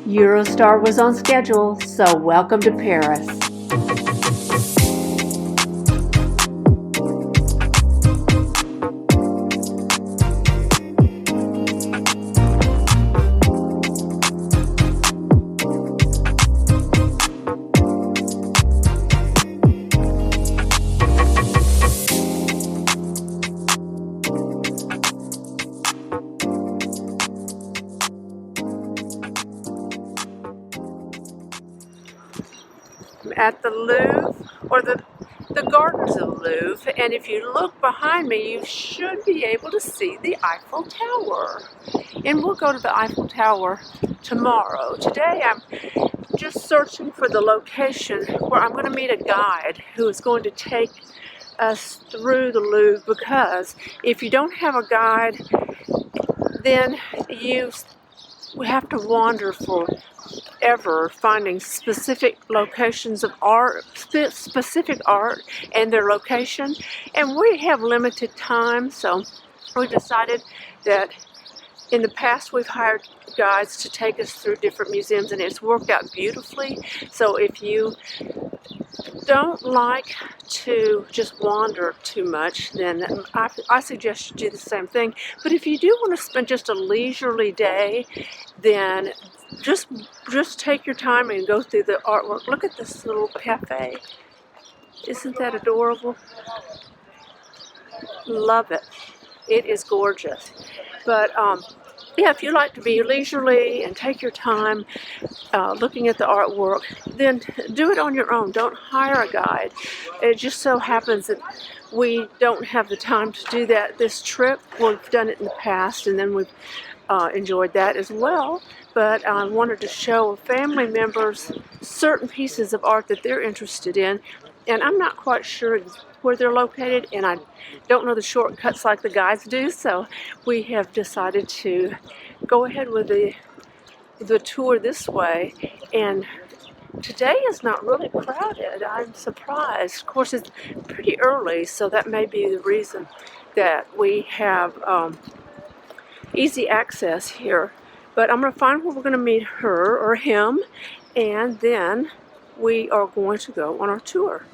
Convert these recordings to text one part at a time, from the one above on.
Eurostar was on schedule, so welcome to Paris. At the Louvre, or the gardens of the Louvre, and if you look behind me, you should be able to see the Eiffel Tower. And we'll go to the Eiffel Tower tomorrow. Today I'm just searching for the location where I'm going to meet a guide who is going to take us through the Louvre, because if you don't have a guide, then you have to wander forever finding specific locations of art, specific art and their location, and we have limited time, so we decided that in the past we've hired guides to take us through different museums, and it's worked out beautifully. So if you don't like to just wander too much, then I suggest you do the same thing. But if you do want to spend just a leisurely day, then just take your time and go through the artwork. Look at this little cafe. Isn't that adorable? Love it. It is gorgeous. But yeah, if you like to be leisurely and take your time looking at the artwork, then do it on your own. Don't hire a guide. It just so happens that we don't have the time to do that this trip. We've done it in the past, and then we've enjoyed that as well. But I wanted to show family members certain pieces of art that they're interested in, and I'm not quite sure where they're located, and I don't know the shortcuts like the guides do, so we have decided to go ahead with the tour this way. And today is not really crowded. I'm surprised. Of course, it's pretty early, so that may be the reason that we have easy access here. But I'm going to find where we're going to meet her or him, and then we are going to go on our tour.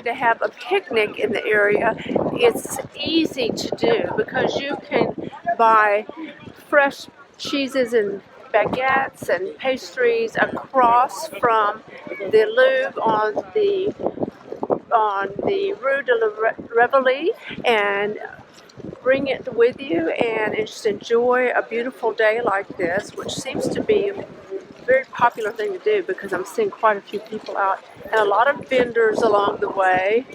To have a picnic in the area, it's easy to do because you can buy fresh cheeses and baguettes and pastries across from the Louvre on the Rue de la Rivoli, and bring it with you and just enjoy a beautiful day like this, which seems to be a very popular thing to do because I'm seeing quite a few people out and a lot of vendors along the way.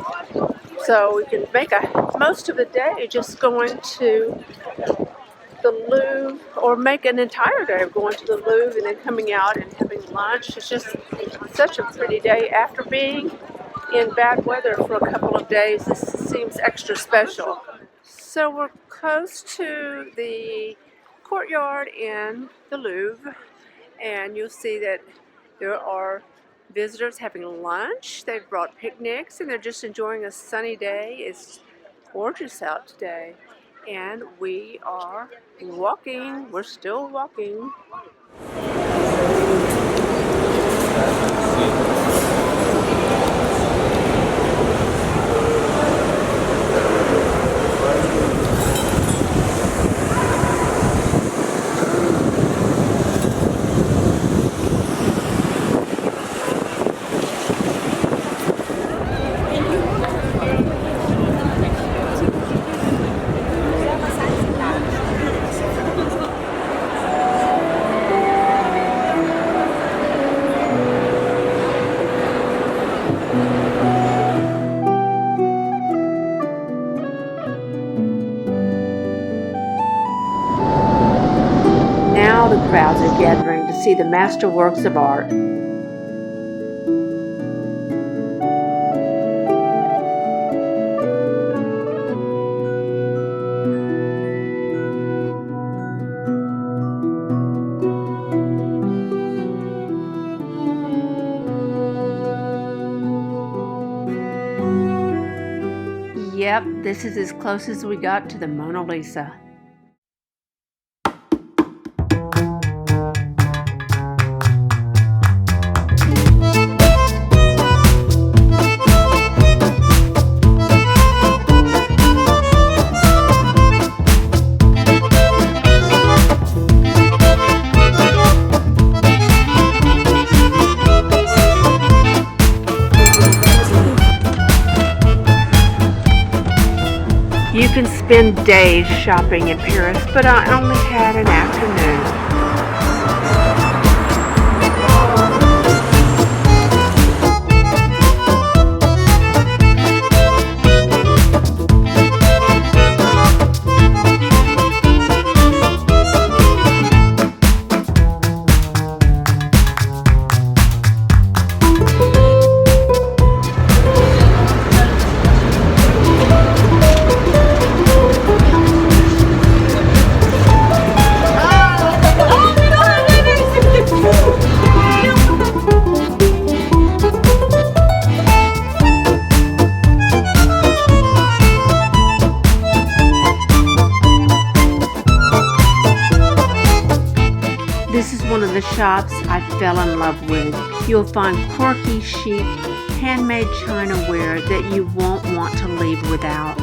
So we can make most of the day just going to the Louvre, or make an entire day of going to the Louvre and then coming out and having lunch. It's just such a pretty day. After being in bad weather for a couple of days, this seems extra special. So we're close to the courtyard in the Louvre, and you'll see that there are visitors having lunch. They've brought picnics and they're just enjoying a sunny day. It's gorgeous out today. And we are walking. We're still walking. now the crowds are gathering to see the masterworks of art. Yep, this is as close as we got to the Mona Lisa. You can spend days shopping in Paris, but I only had an afternoon. This is one of the shops I fell in love with. You'll find quirky, chic, handmade chinaware that you won't want to leave without.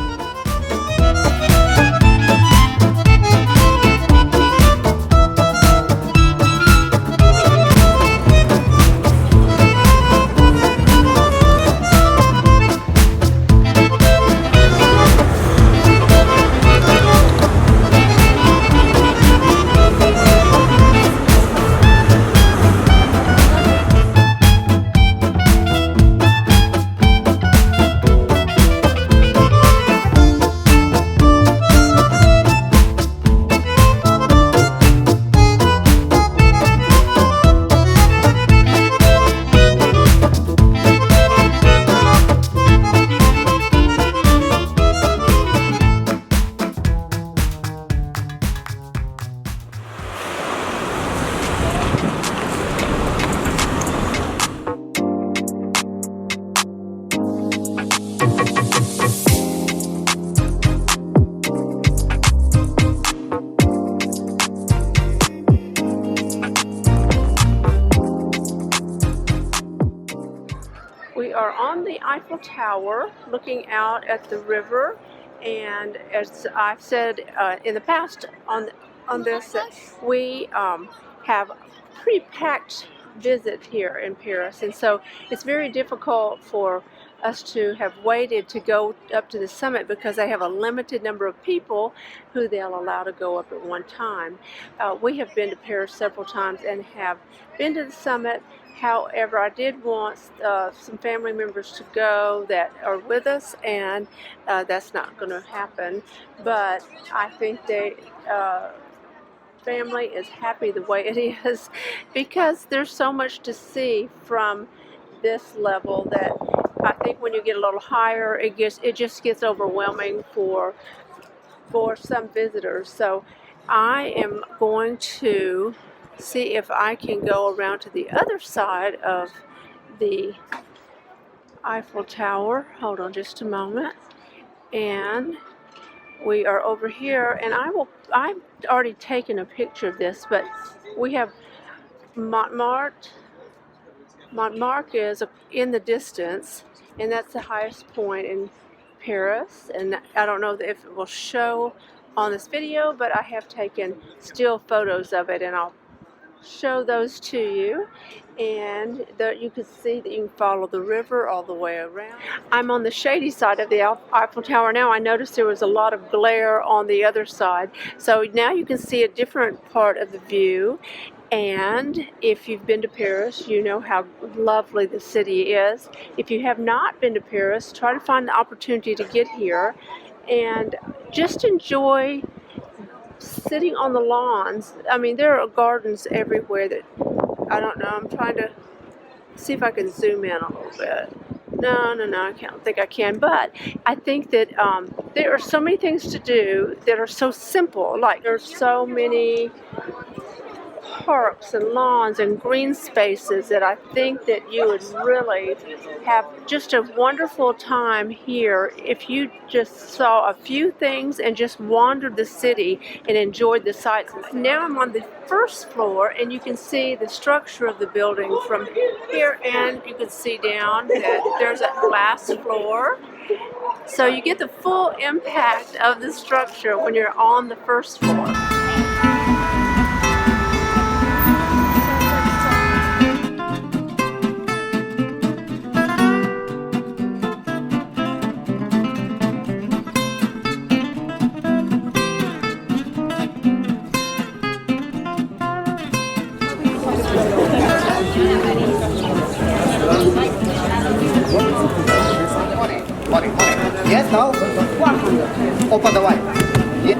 We are on the Eiffel Tower looking out at the river, and as I've said in the past on this, we have pre-packed visit here in Paris, and so it's very difficult for us to have waited to go up to the summit because they have a limited number of people who they'll allow to go up at one time. We have been to Paris several times and have been to the summit. However, I did want some family members to go that are with us, and that's not going to happen. But I think they family is happy the way it is because there's so much to see from this level that I think when you get a little higher, it just gets overwhelming for some visitors. So I am going to see if I can go around to the other side of the Eiffel Tower. Hold on just a moment. And we are over here, and I've already taken a picture of this, but we have Montmartre. Montmartre is in the distance, and that's the highest point in Paris, and I don't know if it will show on this video, but I have taken still photos of it, and I'll show those to you, and you can see that you can follow the river all the way around. I'm on the shady side of the Eiffel Tower now. I noticed there was a lot of glare on the other side, so now you can see a different part of the view. And if you've been to Paris, you know how lovely the city is. If you have not been to Paris, try to find the opportunity to get here and just enjoy sitting on the lawns. I mean, there are gardens everywhere that, I don't know, I'm trying to see if I can zoom in a little bit. No, I can't think I can, but I think that there are so many things to do that are so simple. Like there's so many parks and lawns and green spaces that I think that you would really have just a wonderful time here if you just saw a few things and just wandered the city and enjoyed the sights. Now I'm on the first floor and you can see the structure of the building from here, and you can see down that there's a glass floor. So you get the full impact of the structure when you're on the first floor. Yes, now? 100. Open the wine. Yeah.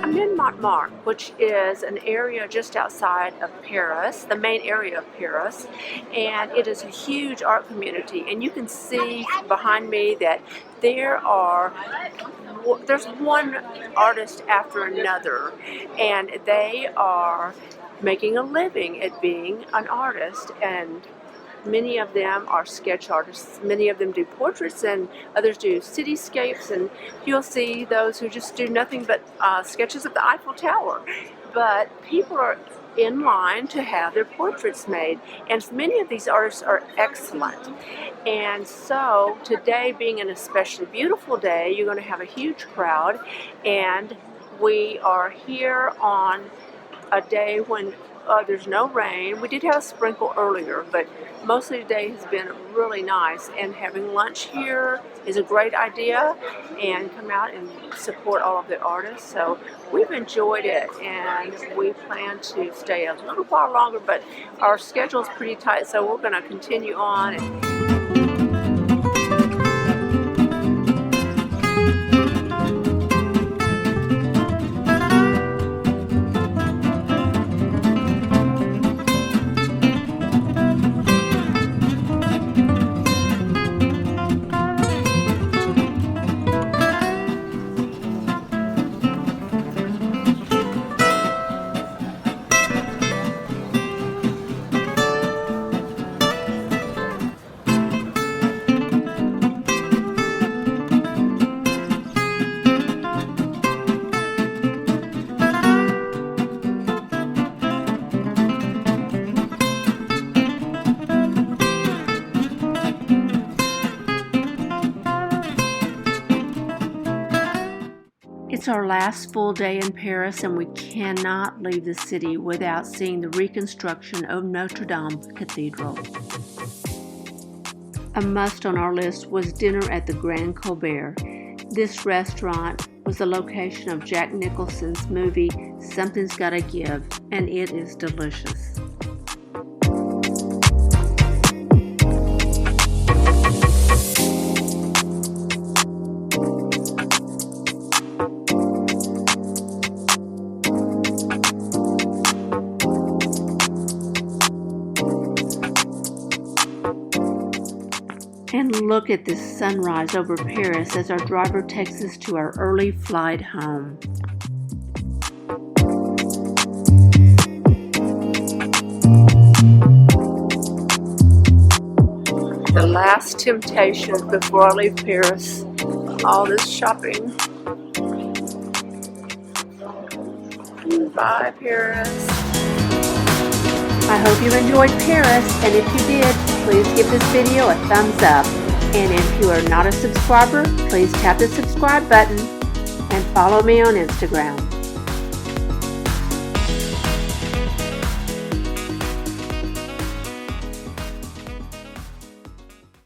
I'm in Montmartre, which is an area just outside of Paris, the main area of Paris, and it is a huge art community. And you can see behind me that there's one artist after another, and they are making a living at being an artist. And many of them are sketch artists. Many of them do portraits, and others do cityscapes, and you'll see those who just do nothing but sketches of the Eiffel Tower. But people are in line to have their portraits made, and many of these artists are excellent. And so today, being an especially beautiful day, you're going to have a huge crowd, and we are here on a day when there's no rain. We did have a sprinkle earlier, but mostly today has been really nice, and having lunch here is a great idea, and come out and support all of the artists. So we've enjoyed it, and we plan to stay a little while longer, but our schedule is pretty tight, so we're going to continue on. It's our last full day in Paris, and we cannot leave the city without seeing the reconstruction of Notre Dame Cathedral. A must on our list was dinner at the Grand Colbert. This restaurant was the location of Jack Nicholson's movie Something's Gotta Give, and it is delicious. And look at this sunrise over Paris as our driver takes us to our early flight home. The last temptation before I leave Paris. All this shopping. Bye, Paris. I hope you enjoyed Paris, and if you did, please give this video a thumbs up. And if you are not a subscriber, please tap the subscribe button and follow me on Instagram.